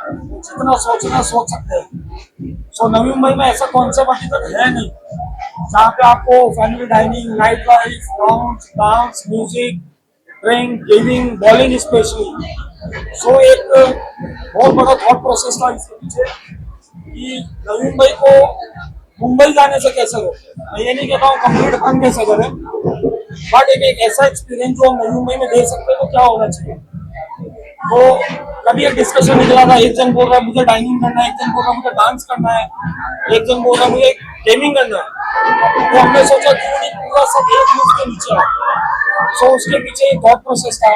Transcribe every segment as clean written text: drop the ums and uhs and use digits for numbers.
जितना सोचना सोच सकते हैं। सो नवी मुंबई में ऐसा कॉन्सेप्ट अभी तक है नहीं जहाँ पे आपको family dining, night life, lounge, dance, music, drink, gaming, bowling specially. So एक बहुत बड़ा थॉट प्रोसेस था इसके पीछे कि नवी मुंबई को मुंबई जाने से कैसे रोके। मैं ये नहीं कहता हूँ कंप्लीट बंद कैसे करें, बट एक ऐसा एक्सपीरियंस जो हम नवी मुंबई में दे सकते हैं तो क्या होना चाहिए। तो कभी एक डिस्कशन निकला था, एक जन बोल रहा है मुझे डाइनिंग करना है, एक जन बोल रहा है मुझे डांस करना है, एक जन बोल रहा है मुझे गेमिंग करना है। तो हमने सोचा क्यों नहीं पूरा सब एक रूफ के नीचे है। सो उसके पीछे एक थॉट प्रोसेस था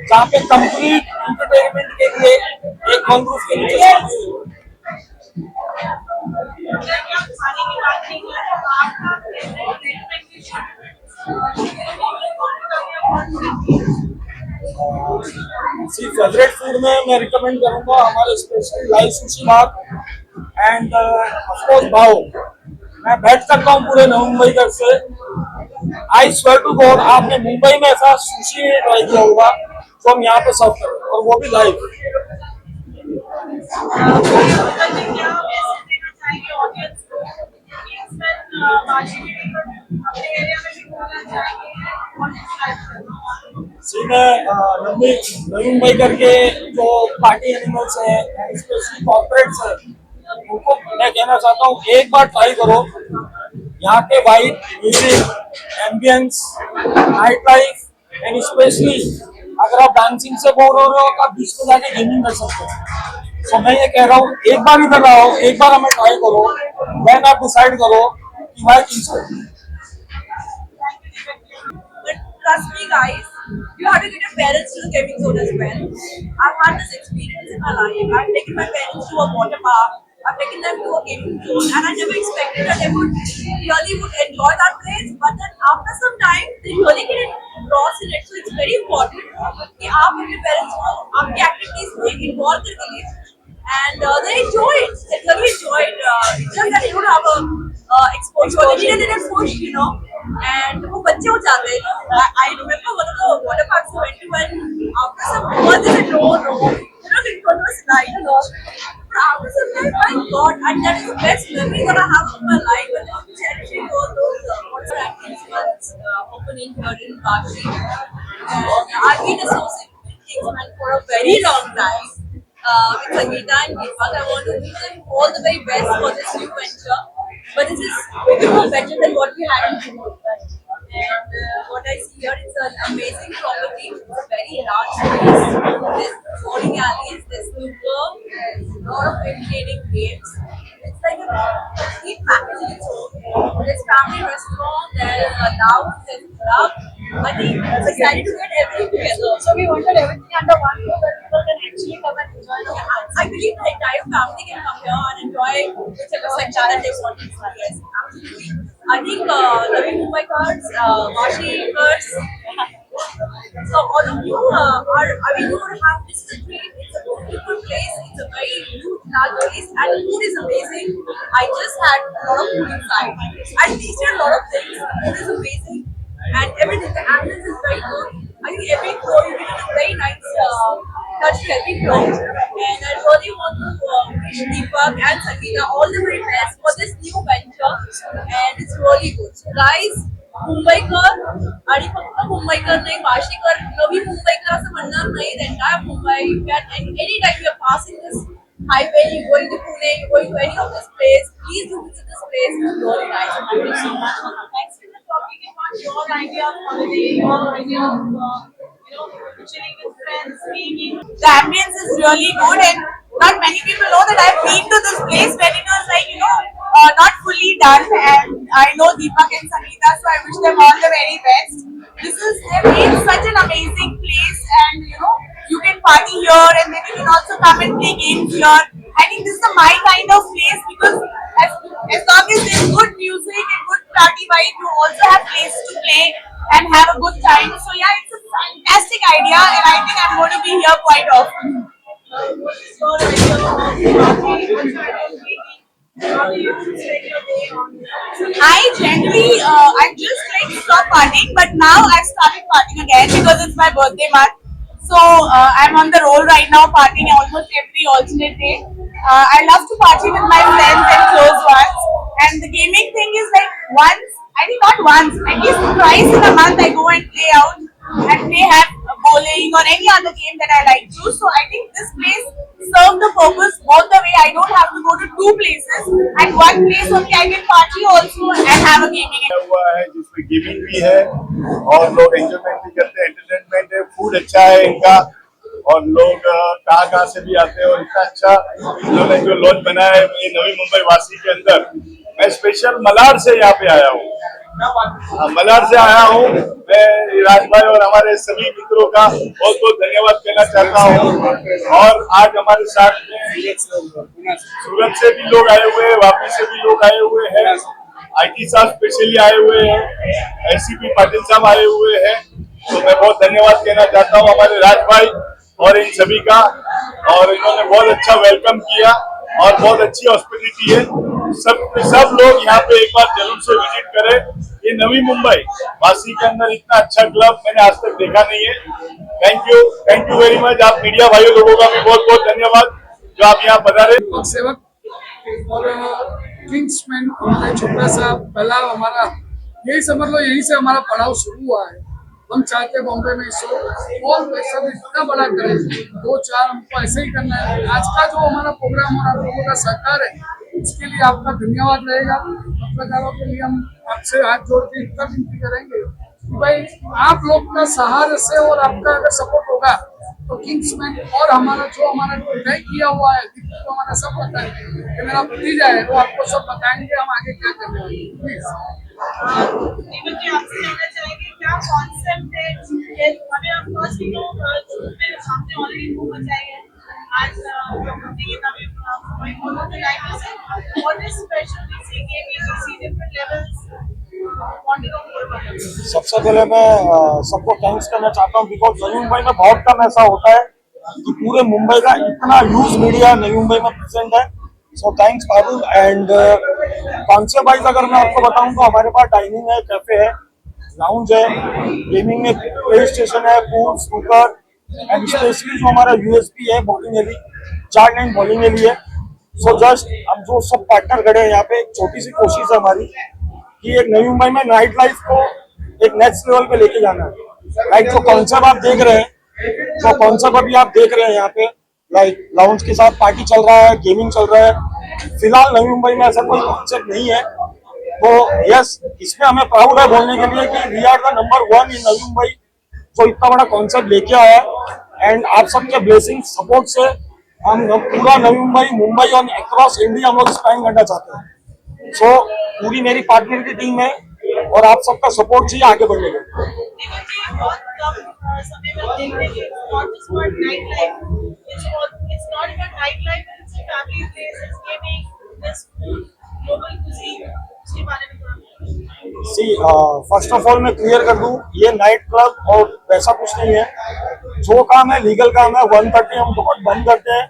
जहाँ पे कंप्लीट एंटरटेनमेंट के लिए एक वन रूफ के नीचे सी फेवरेट फूड में मैं रिकमेंड करूंगा हमारे specially live sushi bar end of course भाव। मैं बैठ सकता हूँ पूरे नवी मुंबई घर से। आई स्वेयर टू गॉड आपने मुंबई में ऐसा सुशी ट्राई किया होगा तो हम यहाँ पे सर्व करें और वो भी लाइव। नवी मुंबई करके जो पार्टी एनिमल्स है स्पेशली कॉर्पोरेट्स है उनको मैं कहना चाहता हूँ एक बार ट्राई करो। यहाँ के white music, ambience, night life and specially अगर आप डांसिंग से बोर हो रहे हो तो आप बीच में जाके गेमिंग कर सकते हो। तो मैं ये कह रहा हूँ एक बार इधर रहो, एक बार हमें ट्राई करो, देन आप डिसाइड करो कि भाई किस But trust me, guys, you have to get your parents to the gaming zone as well. I've had this experience in my life. I've taken my parents to a water park. I've taken them to a gaming zone, and I never expected that they would enjoy that place. But then after some time, they really get lost in it. So it's very important कि आप अपने parents को आपकी activities में involve करके लिए, and they enjoy it. They really enjoy it. It's just that you don't have a exposure. They needed an exposure. And वो बच्चे हो जाते हैं। I remember one of the water parks we went to, and after some months they said no, it was slide and all. But after some time, my God, and that is the best memory that I have of my life. And I'm cherishing all those water activities opening here in Kashi. And I've been associated with Kingsman for a very long time. With Sangeeta and Deepak, I want to wish them all the very best for this new venture. But this is way more better than what we had in June. And what I see here is an amazing property. It's a very large space. There's bowling alleys, there's snooker, there's a lot of entertaining games. It's like a complete package in its own. There's family restaurant, there's a lounge, there's a club. I think it's decided to get everything together. So we wanted everything under one roof that people can actually come and enjoy. I believe the entire family can come here and enjoy whichever sector that they want to. Yes, absolutely. I think Navi Mumbaikars, Vashi-kars, so all of you you would have this retreat. It's a beautiful place. It's a very huge, large place, and the food is amazing. I just had a lot of food inside. I tasted a lot of things. The food is amazing, and everything. The ambience is very good. I think every floor you get a very nice touch to every floor, and I really want to wish Deepak and Sangeeta all the very best for this new venture, and it's really good. So guys, Mumbaikar आणि फक्त मुंबईकर नाही, वाशीकर, नवी मुंबईकर असं म्हणणार नाही. The entire Mumbai, and any time you're passing this highway, you're going to Pune, you're going to any of this place, please do visit this place. It's really nice. Thank you so much. Thanks for talking about your idea of holiday, your idea of chilling with friends, being in. The ambience is really good, and not many people know that I've been to this place when it was like not fully done, and I know Deepak and Sangeeta, so I wish them all the very best. They've made such an amazing place, and you can party here, and then you can also come and play games here. I think this is my kind of place because as long as there's good music and good party vibe, you also have place to play and have a good time. So yeah, it's a fantastic idea, and I think I'm going to be here quite often. What is your idea of party? What's your idea of dating? How do you spend your day on? I generally, I just like stop partying, but now I've started partying again because it's my birthday month. So I'm on the roll right now, partying almost every alternate day. I love to party with my friends and close ones. And the gaming thing is like once, I think not once, at least twice in a month I go and play out and play have bowling or any other game that I like to. So I think this place serves the purpose both the way. I don't have to go to two places. At one place only I can party also and have a gaming. हुआ है जिसमें gaming भी है और लोग enjoyment भी करते हैं, एंटरटेनमेंट है, फूड अच्छा है इनका और लोग कहाँ कहाँ से भी आते हैं और इतना अच्छा इन्होंने जो लॉन्च बनाया है ये नवी मुंबई वासी के अंदर। मैं स्पेशल मलाड से यहाँ पे आया हूँ, मलाड से आया हूँ। मैं राज भाई और हमारे सभी मित्रों का बहुत बहुत धन्यवाद कहना चाहता हूँ। और आज हमारे साथ में सूरत से भी लोग आए हुए हैं, वापी से भी लोग आए हुए हैं, आईटी साहब स्पेशली आए हुए हैं, एसीपी पाटिल साहब आए हुए हैं। तो मैं बहुत धन्यवाद कहना चाहता हूँ हमारे राज भाई और इन सभी का। और इन्होंने बहुत अच्छा वेलकम किया और बहुत अच्छी हॉस्पिटलिटी है। सब लोग यहाँ पे एक बार जरूर से विजिट करें। ये नवी मुंबई वासी के अंदर इतना अच्छा क्लब मैंने आज तक देखा नहीं है। Thank you very much. आप मीडिया भाइयों लोगों का भी बहुत बहुत धन्यवाद जो आप यहाँ पधारे। लोक सेवक और किंग्समैन छोटा सा पहला हमारा यही समझ लो, यहीं से हमारा पड़ाव शुरू हुआ है। हम चाहते हैं बॉम्बे में शो और सब इतना बड़ा करें, 2-4 हमको ऐसे ही करना है। आज का जो हमारा प्रोग्राम और आप लोगों का सहकार है उसके लिए आपका धन्यवाद रहेगा। पत्रकारों के लिए हम आपसे हाथ जोड़ के इतना विनती करेंगे कि भाई आप लोग का सहारे से और आपका अगर सपोर्ट होगा तो किंग्समैन और हमारा जो हमारा तय किया हुआ है तो हमारा सब बताएंगे कि मेरा भतीजा है वो आपको सब बताएंगे हम आगे क्या करने वाले हैं। प्लीज दीपक जी आपसे जानना चाहेंगे क्या कॉन्सेप्ट है ये हमें ऑफ कोर्स वी नो मेरे सामने ऑलरेडी मूव बचाएंगे आज ये नवी मुंबई को तो like say what is special we see game we see different levels want to know. सबसे पहले मैं सबको थैंक्स करना चाहता हूँ बिकॉज नवी मुंबई में बहुत कम ऐसा होता है कि पूरे मुंबई का इतना ह्यूज मीडिया नवी मुंबई में प्रेजेंट है। So thanks Parul. And concept wise अगर मैं आपको बताऊं तो हमारे पास डाइनिंग है, कैफे है, लाउंज है, गेमिंग में प्ले स्टेशन है, पूल, स्नूकर एंड स्पेशली जो हमारा यूएसपी है bowling alley, 4 line bowling alley है। सो जस्ट हम जो सब पार्टनर खड़े हैं यहाँ पे एक छोटी सी कोशिश है हमारी कि एक नवी मुंबई में नाइट लाइफ को एक नेक्स्ट लेवल पे लेके जाना है। लाइक जो कॉन्सेप्ट आप देख रहे हैं, जो कॉन्सेप्ट अभी आप देख रहे हैं यहाँ पे लाइक लाउंज के साथ पार्टी चल रहा है, गेमिंग चल रहा है। फिलहाल नवी मुंबई में ऐसा कोई कॉन्सेप्ट नहीं है। तो यस, इसमें हमें प्राउड है बोलने के लिए कि वी आर द नंबर 1 इन नवी मुंबई जो इतना बड़ा कॉन्सेप्ट लेके आया है। एंड आप सबके ब्लेसिंग सपोर्ट से हम पूरा नवी मुंबई और अक्रॉस इंडिया हम लोग एक्सपैंड करना चाहते हैं। सो पूरी मेरी पार्टनर की टीम है और आप सबका सपोर्ट चाहिए आगे बढ़ने के लिए। दीपक जी बहुत कम समय में देखते हैं not just about night life it's not about nightlife, it's a family place, it's gaming, there's food, global cuisine. उसके बारे में थोड़ा सी फर्स्ट ऑफ ऑल मैं क्लियर कर दूं, ये नाइट क्लब और वैसा कुछ नहीं है। जो काम है लीगल काम है, 1:30 हम दुकान बंद करते हैं।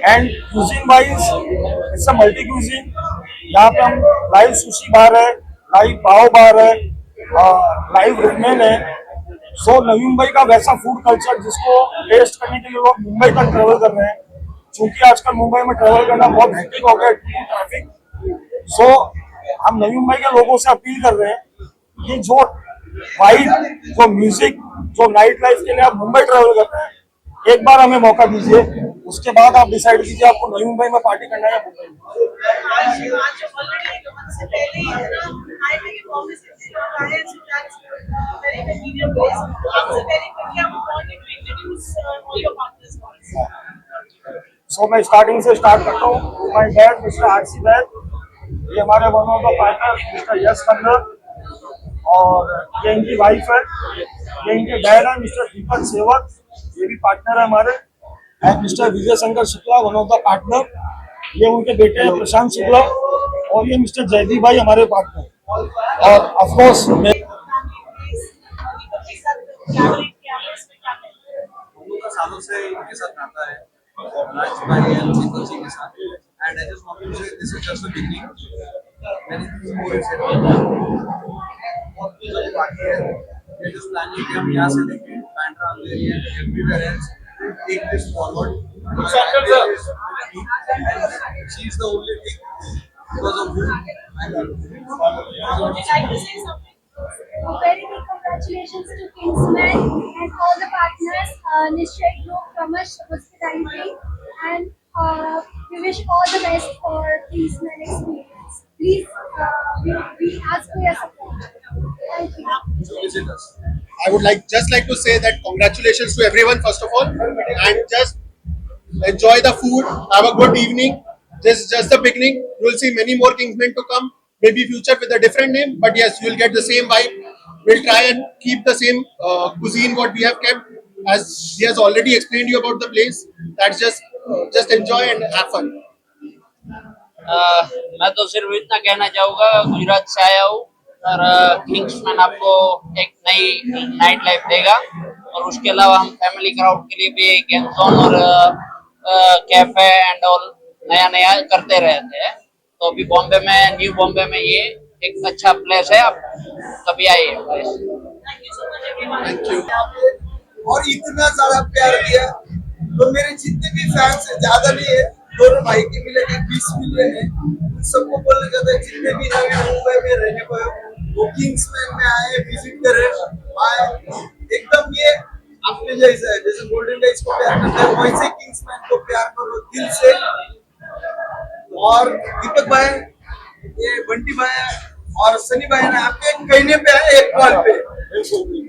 And cuisine wise it's a multi cuisine. यहाँ पे हम लाइव सुशी बार है, लाइव पाव बार है, लाइव रेमेन है। सो नवी मुंबई का वैसा फूड कल्चर जिसको टेस्ट करने के लिए लोग मुंबई तक ट्रेवल कर रहे हैं, क्योंकि आजकल मुंबई में ट्रेवल करना बहुत हेक्टिक हो गया है, ट्रैफिक। सो हम नवी मुंबई के लोगों से अपील कर रहे हैं कि जो वाइब, जो म्यूजिक, जो नाइट लाइफ के लिए आप मुंबई ट्रेवल कर रहे हैं, एक बार हमें मौका दीजिए, उसके बाद आप डिसाइड कीजिए आपको नवी मुंबई में पार्टी करना है या मुंबई में। आज ऑलरेडी एक मंथ से पहले ही इतना हाई में बॉम्बे से लोग आए so that's very convenient place. आपसे very quickly I want to introduce all your partners. So मैं स्टार्टिंग से स्टार्ट करता हूँ। My dad mister RC Baig, ये हमारे one of the partner mister Yash Khanna, और ये इनकी वाइफ है। ये इनके डैड है मिस्टर दीपक सेवक, ये भी पार्टनर है हमारे। And mister Vijay Shankar Shukla, one of the partner, ये उनके बेटे हैं प्रशांत शुक्ला, और ये मिस्टर जयदीप भाई हमारे पार्टनर। और ऑफकोर्स सालों से इनके साथ आता है और राज भाई एंड चिंतन जी के साथ। And I just want to say this is just the beginning, many things more is बहुत कुछ अभी बाकी है। ये जस्ट प्लानिंग कि हम यहाँ से लेके Bandra Andheri and everywhere else to take this forward. She is the only thing because of whom I love Would you like to say something? Very big congratulations to Kingsman and all the partners, Nishay Group, Kamash Hospitality, and we wish all the best for Kingsman experience. Please, we ask for your support. Thank you. to visit us. I would just like to say that congratulations to everyone first of all, and just enjoy the food, have a good evening. This is just the beginning. You will see many more Kingsmen to come, maybe future with a different name, but yes, you will get the same vibe. We'll try and keep the same cuisine what we have kept, as he has already explained you about the place. That's just enjoy and have fun. मैं तो सिर्फ इतना कहना चाहूँगा, गुजरात से आया हूँ और किंग्समैन आपको एक नई नाइट लाइफ देगा। और उसके अलावा हम फैमिली क्राउड के लिए भी गेम जोन और कैफे एंड ऑल नया नया करते रहते हैं। तो अभी बॉम्बे में, न्यू बॉम्बे में ये एक अच्छा प्लेस है, आप कभी आइए प्लीज। Thank you. और इतना सारा प्यार दिया, तो मेरे जितने भी फैंस है, ज्यादा नहीं है, दोनों भाई के मिले 20 मिलियन है। उन सबको बोलना चाहता है जितने भी नवे मुंबई में रहने को है, वो किंग्समैन में आए, विजिट करे, आए। एकदम ये अपने जैसा है, जैसे गोल्डन डाइस को प्यार करते हैं, वैसे किंग्समैन को प्यार करो दिल से। और दीपक भाई, ये बंटी भाई और सनी भाई ने आपके कहने पे आए एक कॉल पे,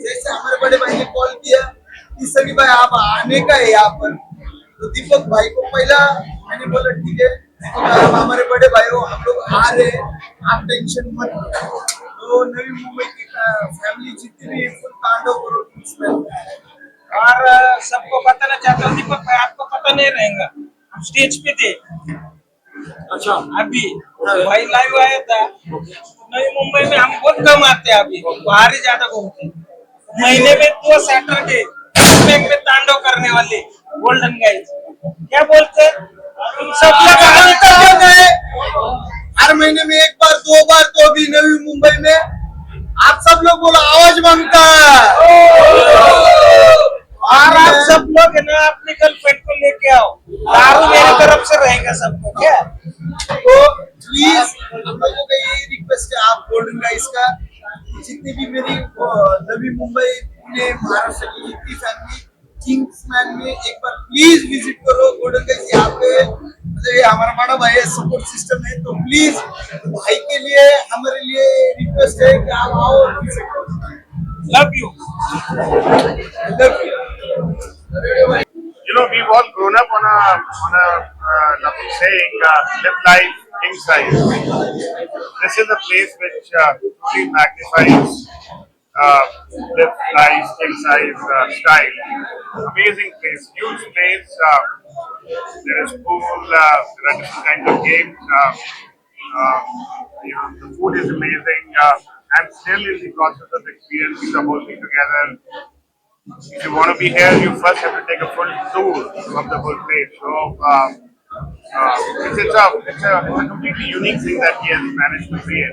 जैसे हमारे बड़े भाई ने कॉल किया कि सनी भाई आप आने का है यहाँ पर, तो दीपक भाई को पहला मैंने बोला ठीक है, आप हमारे बड़े भाई हो, हम लोग आ रहे हैं, आप टेंशन मत लो। तो नवी मुंबई की फैमिली जितनी भी फुल तांडव करो इसमें। और सबको बताना चाहता हूँ, दीपक भाई आपको पता नहीं रहेगा, हम स्टेज पे थे। अच्छा, अभी भाई लाइव आया था। नई मुंबई में हम बहुत कम आते हैं, अभी बाहर ही ज्यादा घूमते हैं। महीने में 2 सैटरडे में तांडव करने वाले गोल्डन गाइस क्या बोलते हैं, तुम सब लोग अंतर गए हर महीने में 1 बार 2 बार, तो भी नवी मुंबई में आप सब लोग बोलो आवाज मांगता है। और आप सब लोग है ना अपनी गर्लफ्रेंड को लेके आओ, दारू मेरी तरफ से रहेगा सबको क्या। तो प्लीज हम लोगों का यही रिक्वेस्ट है, आप गोल्डन गाइस का जितनी भी मेरी नवी मुंबई, पुणे, महाराष्ट्र की जितनी फैमिली किंग्समैन में एक बार प्लीज विजिट करो। गोल्डन गाइस यहाँ पे मतलब ये हमारा बड़ा भाई है, सपोर्ट सिस्टम है, तो प्लीज भाई के लिए हमारे लिए रिक्वेस्ट है कि आप आओ, विजिट करो। Love you. Love you. You know, we've all grown up on a lovely saying, live life king size. This is a place which truly magnifies live life king size style. Amazing place, huge place. There is pool, there are different kinds of games. You know, the food is amazing. I'm still in the process of experiencing the whole thing together. If you want to be here, you first have to take a full tour of the whole place. So it's a completely unique thing that he has managed to create.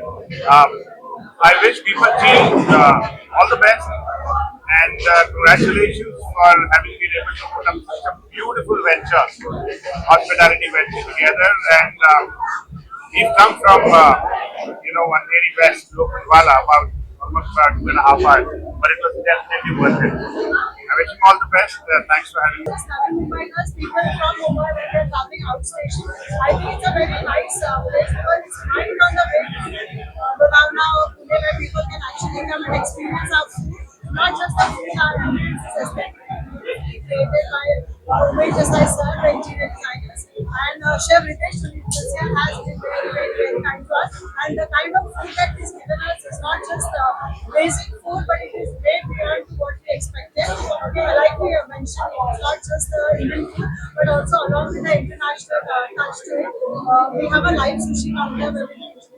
I wish people team all the best and congratulations for having been able to put up such a beautiful venture, hospitality venture together. And we've come from Andheri West, Lokhandwala, almost about 2.5 hours, but it was definitely worth it. I wish you all the best. Thanks for having me. Just Navi Mumbaikars, people from Mumbai when they're traveling outstation. I think it's a very nice place because it's right on the way to Lonavala or Pune, where people can actually come and experience our food. Not just the food, our ambience is created by Umesh Desai sir, the interior designers, and Chef Ritesh Sunil has been very kind to us. And the kind of food that he's given us is not just basic food, but it is way beyond what we expected. Okay, like we have mentioned, it's not just the Indian food, but also along with the international touch to it. We have a live sushi counter where we introduce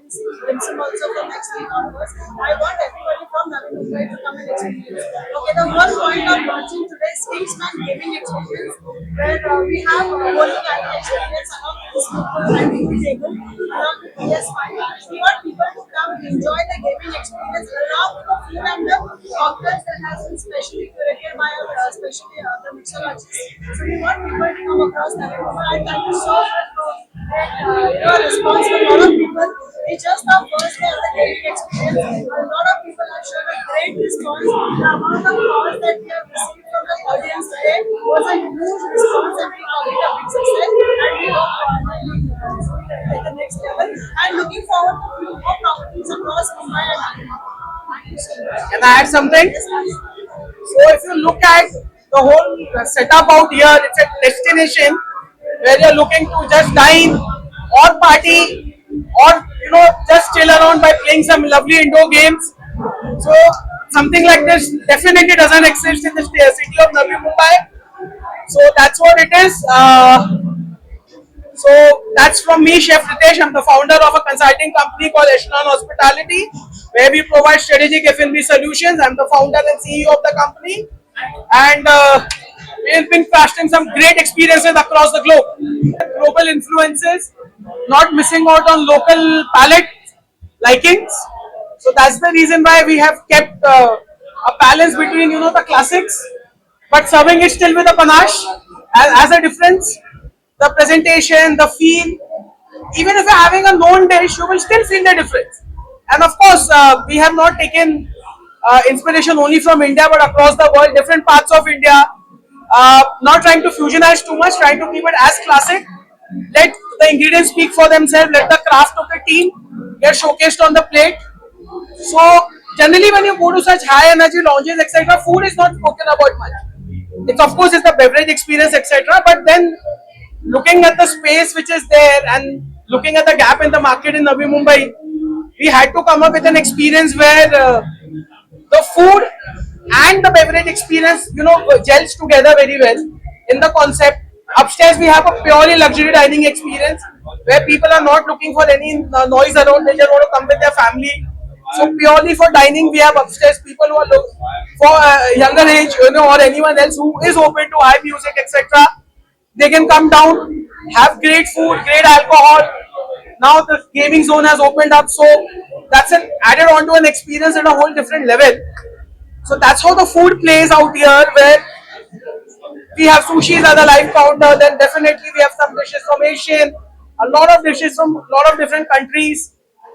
dim sum also from next week onwards. I want everybody from Navi Mumbai to come and experience. Okay, the whole point of launching today's Kingsman gaming experience, where we have a bowling alley experience along with the snooker and the table, along with PS5. We want people to come enjoy the gaming experience along with the food and the cocktails that has been specially curated by our especially the mixologists. So we want people to come across that. I thank you so much for your response from a lot of people. It's just our first day of the gaming experience. A lot of people have shown a great response. The amount of calls that we have received from the audience today was a huge response and we call it a big success. And we hope at the next level. And looking forward to few more properties across Mumbai and Ahmedabad. Thank you so much. Can I add something? So if you look at the whole setup out here, it's a destination where you're looking to just dine or party or just chill around by playing some lovely indoor games. So something like this definitely doesn't exist in the city of Navi Mumbai. So that's what it is. So that's from me, Chef Ritesh. I'm the founder of a consulting company called Echelon Hospitality, where we provide strategic F&B solutions. I'm the founder and CEO of the company, and we've been crafting some great experiences across the globe. Global influences, not missing out on local palate likings. So that's the reason why we have kept a balance between the classics, but serving it still with a panache as a difference. The presentation, the feel, even if you're having a known dish, you will still feel the difference. And of course, we have not taken inspiration only from India, but across the world, different parts of India. Not trying to fusionize too much, trying to keep it as classic. Let the ingredients speak for themselves. Let the craft of the team get showcased on the plate. So generally, when you go to such high energy lounges, etc., food is not spoken about much. It's of course it's the beverage experience, etc. But then looking at the space which is there and looking at the gap in the market in Navi Mumbai, we had to come up with an experience where the food and the beverage experience, gels together very well in the concept. Upstairs we have a purely luxury dining experience where people are not looking for any noise around. They just want to come with their family. So purely for dining, we have upstairs people who are for younger age, or anyone else who is open to high music, etc. They can come down, have great food, great alcohol. Now the gaming zone has opened up, so that's added on to an experience at a whole different level. So that's how the food plays out here, where we have sushis at the live counter. Then definitely we have some dishes from Asian, a lot of dishes from a lot of different countries.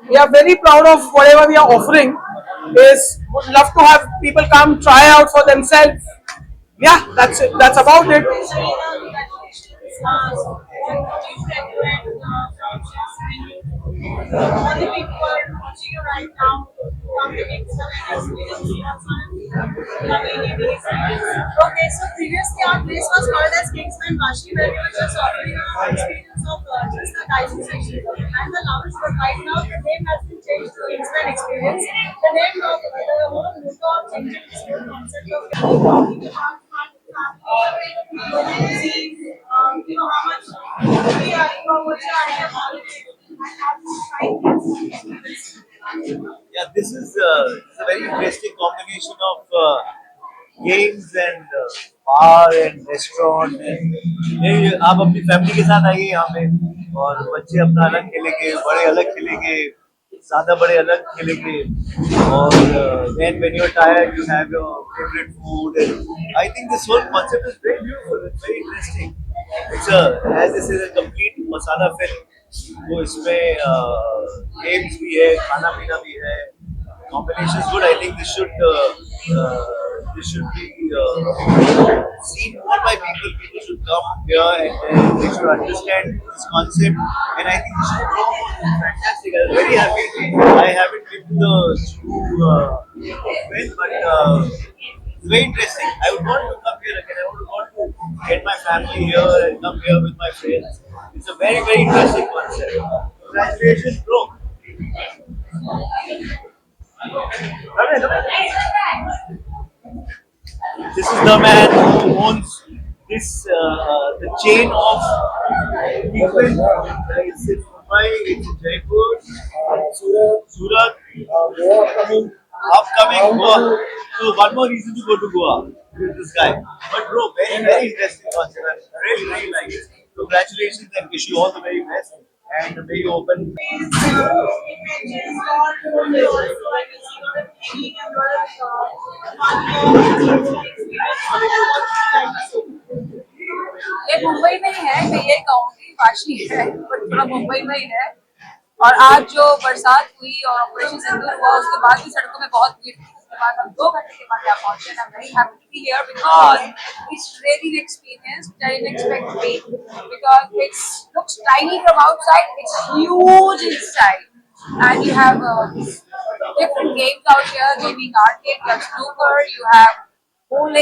We are very proud of whatever we are offering. Would love to have people come try out for themselves. Yeah, that's it. That's about it. What do you recommend all the people who are watching you right now come to Kingston and experience Okay, so previously our place was called as Kingsman Vashi, where we were just offering an experience of just the dining section and the lounge, but right now the name has been changed to Kingsman Experience. The name of the whole motto of changing this whole concept of talking about how much we are, what's your idea about it? Yeah, this is a very interesting combination of games and bar and restaurant. ये आप अपनी family के साथ आइए यहाँ पे और बच्चे अपना अलग खेलेंगे, बड़े अलग खेलेंगे, ज़्यादा बड़े अलग खेलेंगे और then when you're tired you have your favorite food and I think this whole concept is very beautiful. It's very interesting. It's as this is a complete masala film. तो इसमें games भी है, खाना पीना भी है, combination is good. I think this should be seen more by people. People should come here and they should understand this concept. And I think this should grow more. Fantastic. I'm very happy. I haven't been to the zoo event, but it's very interesting. I would want to come here again. I would want to get my family here and come here with my friends. It's a very, very interesting concept. Congratulations, bro. This is the man who owns this the chain of people. It's in Mumbai, it's in Jaipur, Surat, upcoming Goa. So one more reason to go to Goa with this guy. But bro, very, very interesting concept. I really, really like it. Congratulations and wish you all the very best. and very open. ये मुंबई में ही है, मैं ये कहूँगी वाशी है but थोड़ा मुंबई में ही है। और आज जो बरसात हुई और ऑपरेशन सिंदूर हुआ उसके बाद भी सड़कों में बहुत भीड़ थी। उसके बाद हम 2 घंटे के बाद यहाँ पहुंचे। I am very happy to be here because it's really an experience that I didn't expect to be because it looks tiny from outside, it's huge inside, and you have different games out here, gaming arcade, you have snooker, you have bowling.